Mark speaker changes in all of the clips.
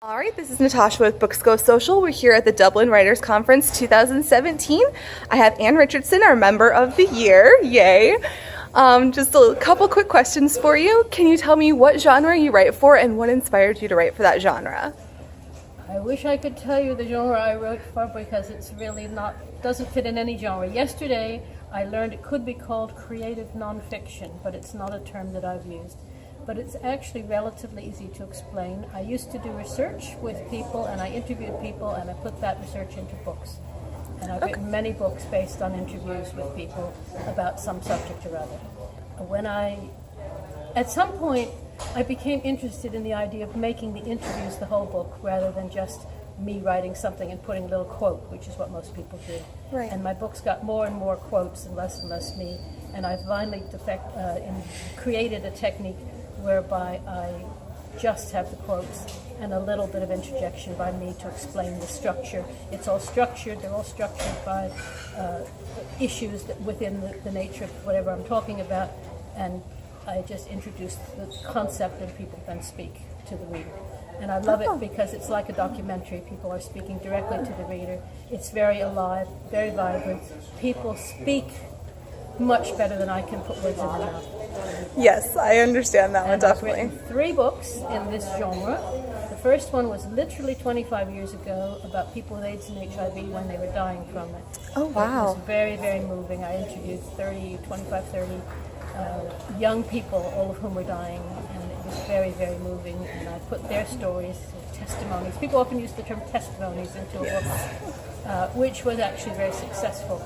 Speaker 1: All right, this is Natasha with Books Go Social. We're here at the Dublin Writers Conference 2017. I have Anne Richardson, our Member of the Year. Yay! Just a couple quick questions for you. Can you tell me what genre you write for and what inspired you to write for that genre?
Speaker 2: I wish I could tell you the genre I wrote for because it's really doesn't fit in any genre. Yesterday, I learned it could be called creative nonfiction, but it's not a term that I've used. But it's actually relatively easy to explain. I used to do research with people, and I interviewed people, and I put that research into books. And I've written many books based on interviews with people about some subject or other. At some point, I became interested in the idea of making the interviews the whole book rather than just me writing something and putting a little quote, which is what most people do.
Speaker 1: Right.
Speaker 2: And my books got more and more quotes and less me. And I finally created a technique whereby I just have the quotes and a little bit of interjection by me to explain the structure. It's all structured. They're all structured by issues within the nature of whatever I'm talking about. And I just introduce the concept and people then speak to the reader. And I love it because it's like a documentary. People are speaking directly to the reader. It's very alive, very vibrant. People speak much better than I can put words in their mouth.
Speaker 1: Yes, I understand that one definitely.
Speaker 2: I've written 3 books in this genre. The first one was literally 25 years ago about people with AIDS and HIV when they were dying from it.
Speaker 1: Oh, wow.
Speaker 2: It was very, very moving. I interviewed 30 young people, all of whom were dying, and it was very, very moving. And I put their stories, testimonies. People often use the term testimonies into a book, which was actually very successful.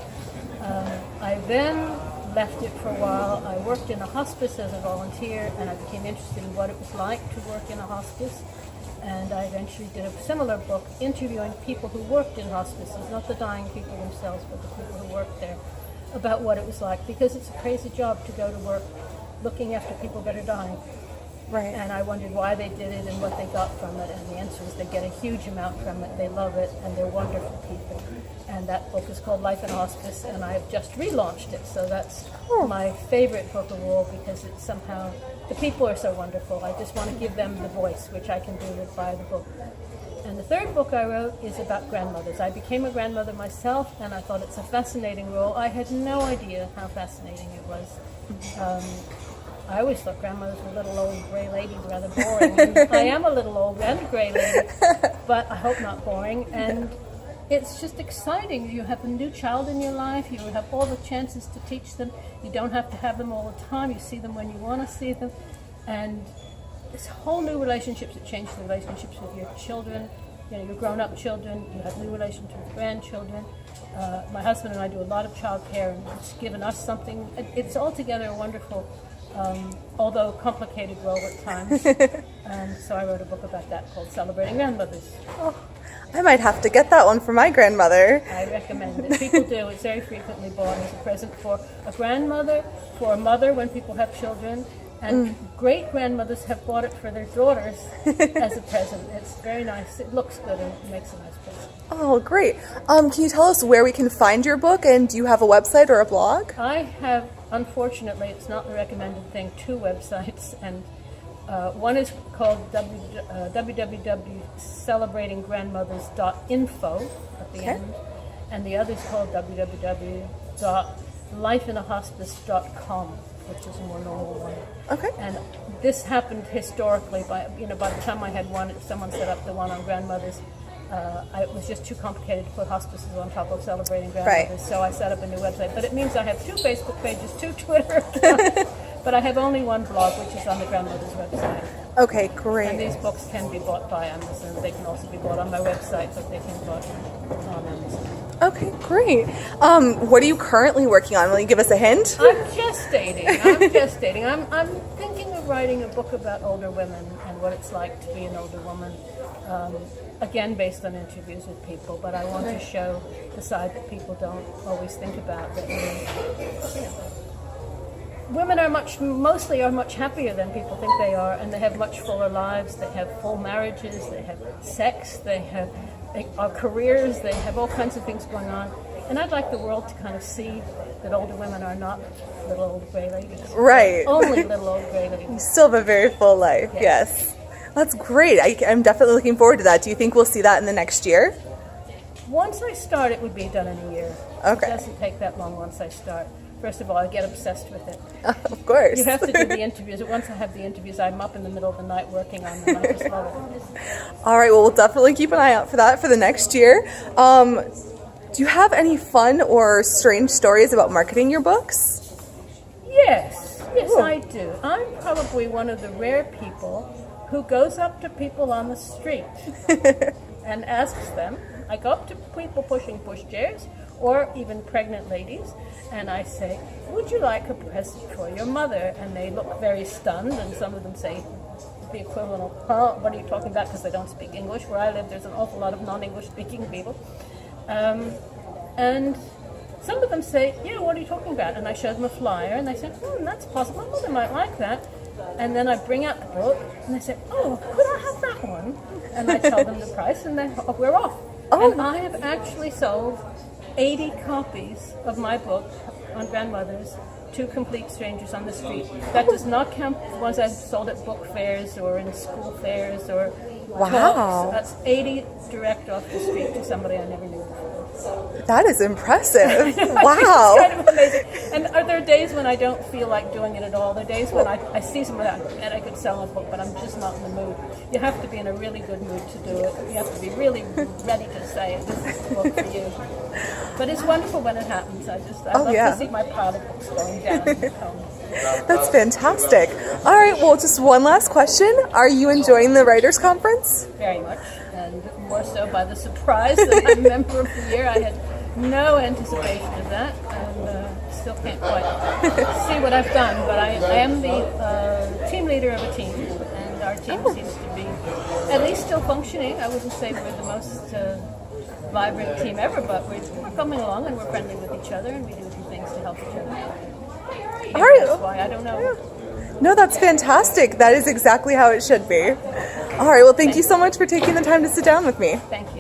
Speaker 2: I then left it for a while. I worked in a hospice as a volunteer, and I became interested in what it was like to work in a hospice. And I eventually did a similar book interviewing people who worked in hospices, not the dying people themselves, but the people who worked there, about what it was like, because it's a crazy job to go to work looking after people that are dying.
Speaker 1: Right.
Speaker 2: And I wondered why they did it and what they got from it, and the answer is they get a huge amount from it, they love it, and they're wonderful people. And that book is called Life in Hospice, and I've just relaunched it, so that's my favorite book of all, because it's somehow, the people are so wonderful. I just want to give them the voice, which I can do by the book. And the third book I wrote is about grandmothers. I became a grandmother myself, and I thought it's a fascinating role. I had no idea how fascinating it was. I always thought grandmothers were little old gray ladies, rather boring. And I am a little old and a gray lady, but I hope not boring. And it's just exciting. You have a new child in your life. You have all the chances to teach them. You don't have to have them all the time. You see them when you want to see them. And it's whole new relationships that change the relationships with your children. You know, your grown-up children. You have new relationships with grandchildren. My husband and I do a lot of child care, and it's given us something. It's altogether a wonderful, although complicated role at times. And so I wrote a book about that called Celebrating Grandmothers.
Speaker 1: Oh, I might have to get that one for my grandmother.
Speaker 2: I recommend it. People do. It's very frequently bought as a present for a grandmother, for a mother when people have children, and great-grandmothers have bought it for their daughters as a present. It's very nice. It looks good and it makes a nice present.
Speaker 1: Oh, great. Can you tell us where we can find your book, and do you have a website or a blog?
Speaker 2: I have, unfortunately, it's not the recommended thing, 2 websites, and one is called www.celebratinggrandmothers.info at the end, and the other is called www.lifeinahospice.com, which is a more normal one.
Speaker 1: Okay.
Speaker 2: And this happened historically. By the time I had one, someone set up the one on grandmothers. It was just too complicated to put hospices on top of Celebrating Grandmothers,
Speaker 1: Right.
Speaker 2: so I set up a new website. But it means I have 2 Facebook pages, 2 Twitter accounts, but I have only one blog, which is on the grandmother's website.
Speaker 1: Okay, great.
Speaker 2: And these books can be bought by Amazon. They can also be bought on my website, but they can be bought on Amazon.
Speaker 1: Okay, great. What are you currently working on? Will you give us a hint?
Speaker 2: I'm gestating. I'm thinking of writing a book about older women and what it's like to be an older woman. Again, based on interviews with people, but I want to show the side that people don't always think about. That women are much happier than people think they are, and they have much fuller lives. They have full marriages. They have sex. They have careers. They have all kinds of things going on. And I'd like the world to kind of see that older women are not little old gray ladies.
Speaker 1: Right.
Speaker 2: Only little old gray ladies.
Speaker 1: You still have a very full life, yes. That's great. I'm definitely looking forward to that. Do you think we'll see that in the next year?
Speaker 2: Once I start, it would be done in a year.
Speaker 1: Okay.
Speaker 2: It doesn't take that long once I start. First of all, I get obsessed with it.
Speaker 1: Of course.
Speaker 2: You have to do the interviews. Once I have the interviews, I'm up in the middle of the night working on them. I just love it.
Speaker 1: All right, well, we'll definitely keep an eye out for that for the next year. Do you have any fun or strange stories about marketing your books?
Speaker 2: Yes,
Speaker 1: Ooh.
Speaker 2: I do. I'm probably one of the rare people who goes up to people on the street and asks them. I go up to people pushing pushchairs or even pregnant ladies, and I say, would you like a present for your mother? And they look very stunned, and some of them say the equivalent of, huh, what are you talking about? Because they don't speak English. Where I live, there's an awful lot of non-English speaking people. And some of them say, yeah, what are you talking about? And I show them a flyer, and they say, that's possible. My mother might like that. And then I bring out the book, and they say, oh, could I have that one? And I tell them the price, and then we're off.
Speaker 1: Oh.
Speaker 2: And I have actually sold 80 copies of my book on grandmothers to complete strangers on the street. That does not count the ones I've sold at book fairs or in school fairs or talks. That's 80 direct off the street to somebody I never knew before.
Speaker 1: That is impressive.
Speaker 2: It's
Speaker 1: Wow.
Speaker 2: kind of amazing. And are there days when I don't feel like doing it at all? There are days when I see somebody and I could sell a book, but I'm just not in the mood. You have to be in a really good mood to do it. You have to be really ready to say, this is the book for you. But it's wonderful when it happens. I love to see my pile of books going down.
Speaker 1: That's fantastic. All right, well, just one last question. Are you enjoying the Writers' Conference?
Speaker 2: Very much, and more so by the surprise that I'm a member of the year. I had no anticipation of that, and still can't quite see what I've done, but I am the team leader of a team, and our team seems to be at least still functioning. I wouldn't say we're the most vibrant team ever, but we're coming along, and we're friendly with each other, and we do a few things to help each other out.
Speaker 1: All right.
Speaker 2: That's why, I don't know.
Speaker 1: No, that's fantastic. That is exactly how it should be. All right, well, thank you so much for taking the time to sit down with me.
Speaker 2: Thank you.